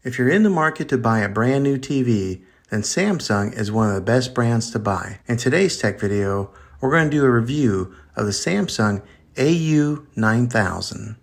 If you're in the market to buy a brand new TV, then Samsung is one of the best brands to buy. In today's tech video, we're going to do a review of the Samsung AU9000.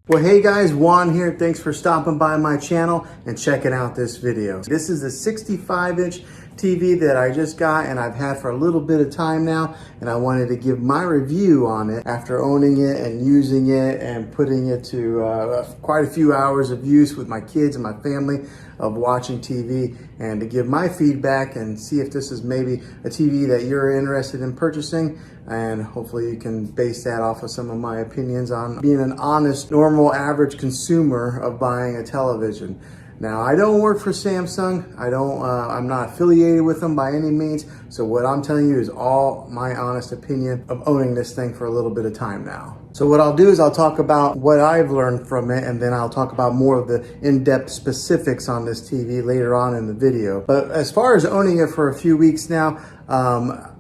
Well, hey guys, Juan here. Thanks for stopping by my channel and checking out this video. This is a 65-inch TV that I just got and I've had for a little bit of time now, and I wanted to give my review on it after owning it and using it and putting it to quite a few hours of use with my kids and my family of watching TV, and to give my feedback and see if this is maybe a TV that you're interested in purchasing, and hopefully you can base that off of some of my opinions on being an honest, normal, average consumer of buying a television. Now, I don't work for Samsung. I'm not affiliated with them by any means. So what I'm telling you is all my honest opinion of owning this thing for a little bit of time now. So what I'll do is I'll talk about what I've learned from it, and then I'll talk about more of the in-depth specifics on this TV later on in the video. But as far as owning it for a few weeks now,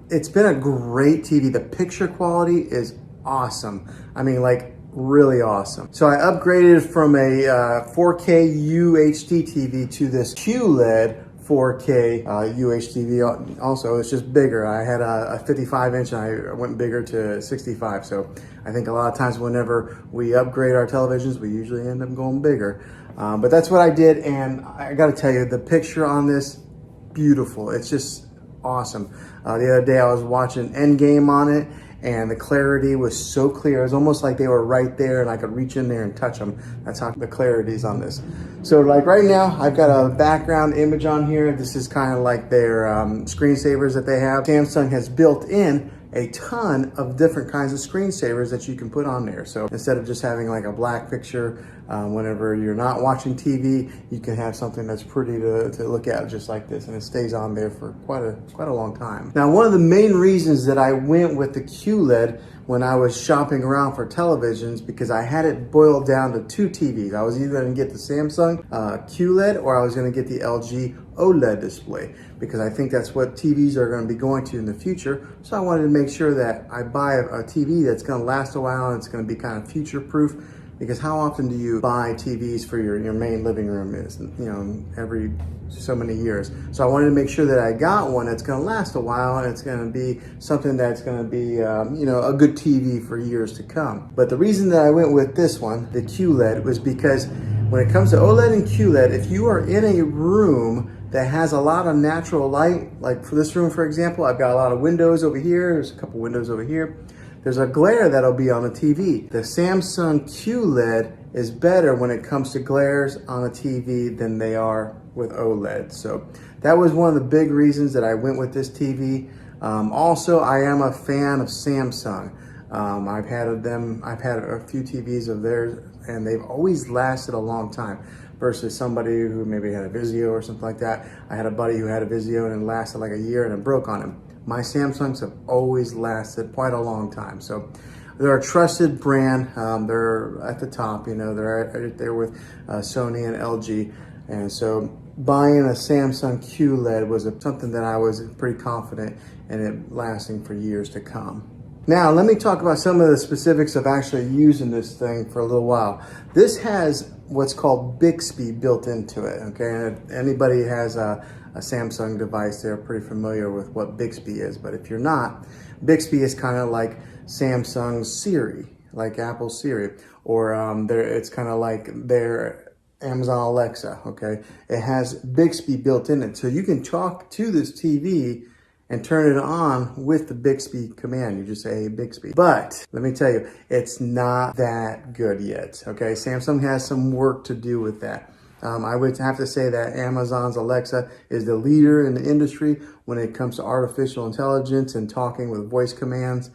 it's been a great TV. The picture quality is awesome. I mean, like, really awesome. So I upgraded from a 4K UHD TV to this QLED 4K UHD. Also, it's just bigger. I had a 55-inch and I went bigger to 65. So I think a lot of times whenever we upgrade our televisions, we usually end up going bigger. But that's what I did, and I gotta tell you, the picture on this, beautiful. It's just awesome. The other day I was watching Endgame on it, and the clarity was so clear. It was almost like they were right there and I could reach in there and touch them. That's how the clarity is on this. So like right now, I've got a background image on here. This is kind of like their screensavers that they have. Samsung has built in a ton of different kinds of screensavers that you can put on there. So instead of just having like a black picture, whenever you're not watching TV, you can have something that's pretty to look at just like this, and it stays on there for quite a long time. Now, one of the main reasons that I went with the QLED when I was shopping around for televisions, because I had it boiled down to two TVs. I was either going to get the Samsung QLED or I was going to get the LG OLED display, because I think that's what TVs are going to be going to in the future. So I wanted to make sure that I buy a TV that's going to last a while and it's going to be kind of future proof, because how often do you buy TVs for your main living room? Is, you know, every so many years. So I wanted to make sure that I got one that's going to last a while and it's going to be something that's going to be, you know, a good TV for years to come. But the reason that I went with this one, the QLED, was because when it comes to OLED and QLED, if you are in a room that has a lot of natural light, like for this room, for example, I've got a lot of windows over here. There's a couple windows over here. There's a glare that'll be on the TV. The Samsung QLED is better when it comes to glares on a TV than they are with OLED. So that was one of the big reasons that I went with this TV. Also, I am a fan of Samsung. I've had a few TVs of theirs, and they've always lasted a long time, versus somebody who maybe had a Vizio or something like that. I had a buddy who had a Vizio and it lasted like a year and it broke on him. My Samsungs have always lasted quite a long time. So they're a trusted brand. They're at the top, you know, they're right there with Sony and LG. And so buying a Samsung QLED was something that I was pretty confident in it lasting for years to come. Now, let me talk about some of the specifics of actually using this thing for a little while. This has what's called Bixby built into it, okay? And anybody who has a Samsung device, they're pretty familiar with what Bixby is. But if you're not, Bixby is kind of like Samsung's Siri, like Apple's Siri, or it's kind of like their Amazon Alexa, okay? It has Bixby built in it. So you can talk to this TV and turn it on with the Bixby command. You just say, hey, Bixby. But let me tell you, it's not that good yet, okay? Samsung has some work to do with that. I would have to say that Amazon's Alexa is the leader in the industry when it comes to artificial intelligence and talking with voice commands.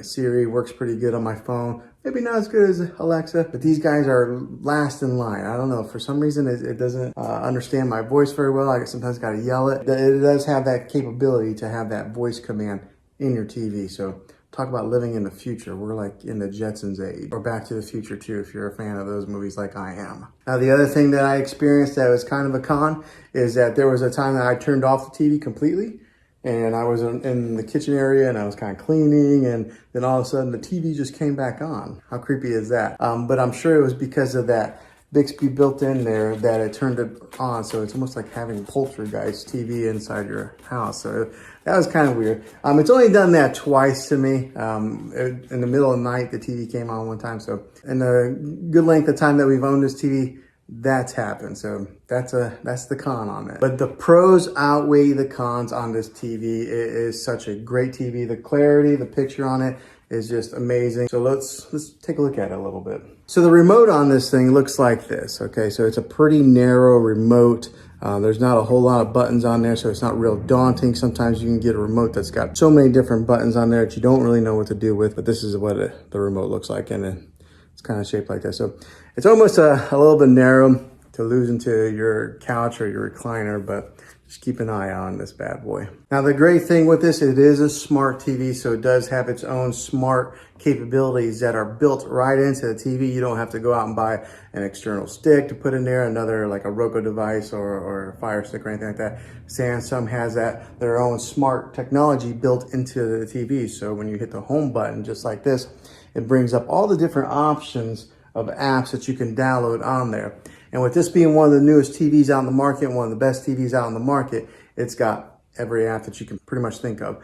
Siri works pretty good on my phone. Maybe not as good as Alexa, but these guys are last in line. I don't know, for some reason it doesn't understand my voice very well. I sometimes got to yell it. It does have that capability to have that voice command in your TV. So talk about living in the future. We're like in the Jetsons age, or Back to the Future too, if you're a fan of those movies like I am. Now, the other thing that I experienced that was kind of a con is that there was a time that I turned off the TV completely, and I was in the kitchen area and I was kind of cleaning, and then all of a sudden the TV just came back on. How creepy is that? But I'm sure it was because of that Bixby built in there that it turned it on. So it's almost like having poltergeist TV inside your house. So that was kind of weird. It's only done that twice to me. In the middle of the night, the TV came on one time. So in a good length of time that we've owned this TV, that's happened. So that's the con on it. But the pros outweigh the cons on this TV. It is such a great TV. The clarity, the picture on it is just amazing. So let's take a look at it a little bit. So the remote on this thing looks like this. Okay, so it's a pretty narrow remote. There's not a whole lot of buttons on there, so it's not real daunting. Sometimes you can get a remote that's got so many different buttons on there that you don't really know what to do with, but this is what the remote looks like, and it's kind of shaped like that. So it's almost a little bit narrow to lose into your couch or your recliner, but just keep an eye on this bad boy. Now, the great thing with this, it is a smart TV, so it does have its own smart capabilities that are built right into the TV. You don't have to go out and buy an external stick to put in there, another like a Roku device or a Fire Stick or anything like that. Samsung has their own smart technology built into the TV. So when you hit the home button, just like this, it brings up all the different options of apps that you can download on there. And with this being one of the newest TVs out in the market, one of the best TVs out in the market, it's got every app that you can pretty much think of.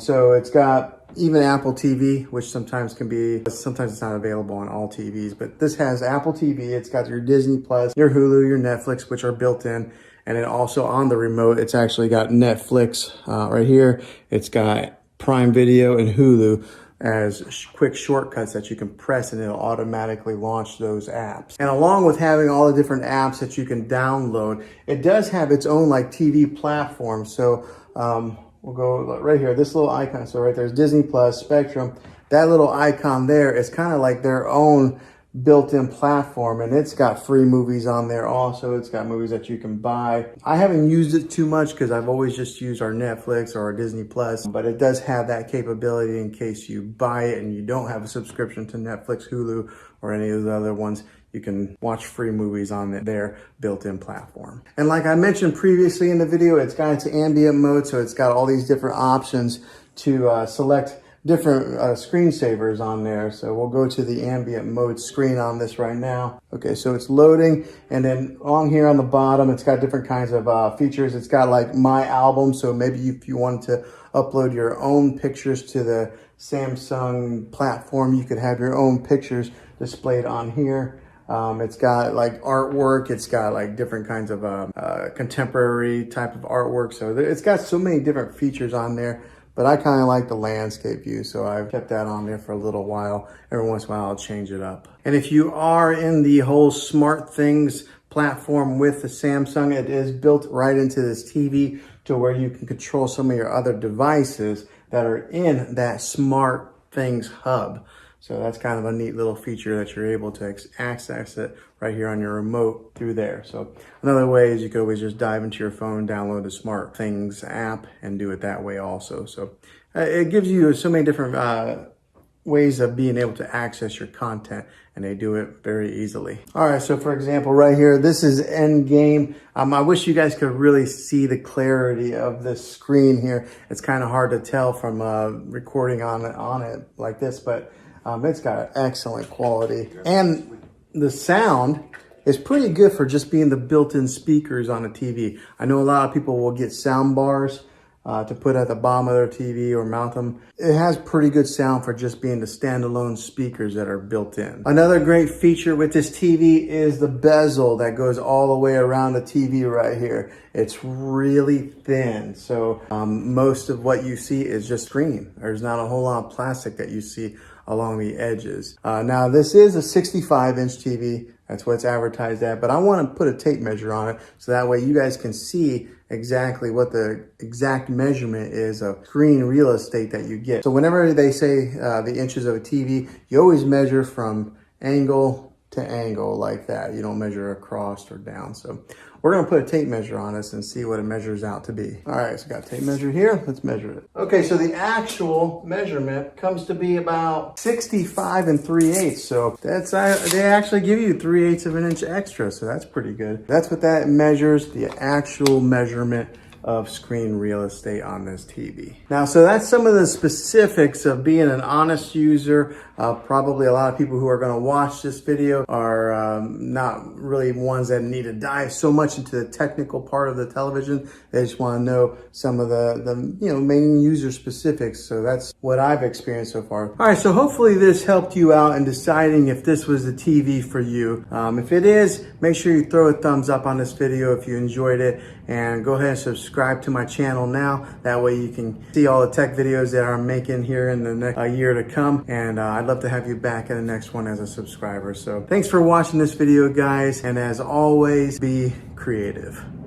So it's got even Apple TV, which sometimes it's not available on all TVs, but this has Apple TV. It's got your Disney Plus, your Hulu, your Netflix, which are built in. And then also on the remote, it's actually got Netflix right here. It's got Prime Video and Hulu as quick shortcuts that you can press, and it'll automatically launch those apps. And along with having all the different apps that you can download, it does have its own like TV platform. So we'll go right here, this little icon. So right there's Disney Plus, Spectrum. That little icon there is kind of like their own built-in platform, and it's got free movies on there also. It's got movies that you can buy. I haven't used it too much because I've always just used our Netflix or our Disney Plus, but it does have that capability in case you buy it and you don't have a subscription to Netflix, Hulu, or any of the other ones. You can watch free movies on their built-in platform. And like I mentioned previously in the video, it's got its ambient mode, so it's got all these different options to select different screensavers on there. So we'll go to the ambient mode screen on this right now. Okay, so it's loading, and then on here on the bottom, it's got different kinds of features. It's got like My Album, so maybe if you wanted to upload your own pictures to the Samsung platform, you could have your own pictures displayed on here. It's got like artwork. It's got like different kinds of contemporary type of artwork. So it's got so many different features on there. But I kind of like the landscape view, so I've kept that on there for a little while. Every once in a while, I'll change it up. And if you are in the whole smart things platform with the Samsung, it is built right into this TV to where you can control some of your other devices that are in that smart things hub. So that's kind of a neat little feature that you're able to access it right here on your remote through there. So another way is you could always just dive into your phone, download the Smart Things app, and do it that way also. So it gives you so many different ways of being able to access your content, and they do it very easily. All right, so for example, right here, this is Endgame. I wish you guys could really see the clarity of this screen here. It's kind of hard to tell from recording on it like this, but it's got excellent quality, and the sound is pretty good for just being the built-in speakers on a TV. I know a lot of people will get sound bars to put at the bottom of their TV or mount them. It has pretty good sound for just being the standalone speakers that are built in. Another great feature with this TV is the bezel that goes all the way around the TV right here. It's really thin, so most of what you see is just screen. There's not a whole lot of plastic that you see along the edges. Now this is a 65-inch TV. That's what it's advertised at, but I want to put a tape measure on it so that way you guys can see exactly what the exact measurement is of screen real estate that you get. So whenever they say the inches of a TV, you always measure from angle to angle like that. You don't measure across or down. So we're going to put a tape measure on this and see what it measures out to be. All right, so got a tape measure here. Let's measure it. Okay, so the actual measurement comes to be about 65 3/8. So that's they actually give you 3/8 of an inch extra. So that's pretty good. That's what that measures, the actual measurement of screen real estate on this TV. Now, so that's some of the specifics of being an honest user. Probably a lot of people who are gonna watch this video are not really ones that need to dive so much into the technical part of the television. They just wanna know some of the main user specifics. So that's what I've experienced so far. All right, so hopefully this helped you out in deciding if this was the TV for you. If it is, make sure you throw a thumbs up on this video if you enjoyed it, and go ahead and subscribe to my channel now. That way you can see all the tech videos that I'm making here in the next year to come. And I'd love to have you back in the next one as a subscriber. So thanks for watching this video, guys. And as always, be creative.